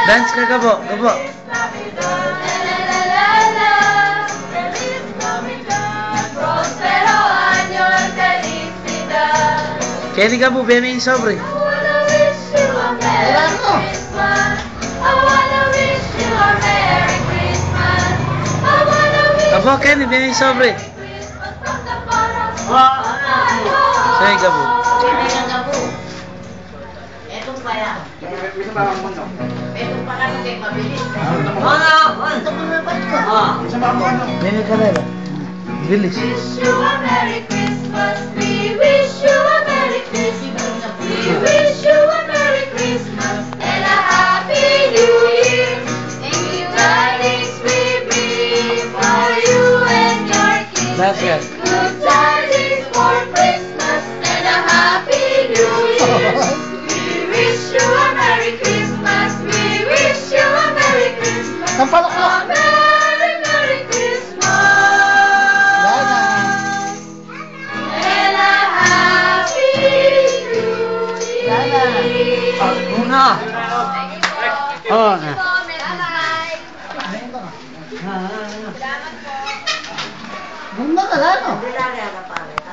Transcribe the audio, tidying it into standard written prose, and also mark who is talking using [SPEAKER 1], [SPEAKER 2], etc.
[SPEAKER 1] Dance ka, Gabo. Gabo. Kenny, Gabo, viene in sobre. Gabo, Kenny, viene in sobre. Say, Gabo.
[SPEAKER 2] Etong pala. Etong pala kasi mabilis.
[SPEAKER 1] Viene Carrera. Bilis.
[SPEAKER 3] Wish you a Merry Christmas. We wish you a Merry Christmas. We wish you a Merry Christmas and a Happy New Year. Tidings we bring for you and your kids.
[SPEAKER 1] That's it.
[SPEAKER 3] Good tidings for Christmas and a Happy New Year. We wish you a Merry Christmas. We wish you a Merry Christmas. A Merry, Merry Christmas. And a Happy New Year.
[SPEAKER 1] Una. Oh, na.
[SPEAKER 3] Bye-bye.
[SPEAKER 2] Bunda ka lang, no? Bunda ka lang, pare.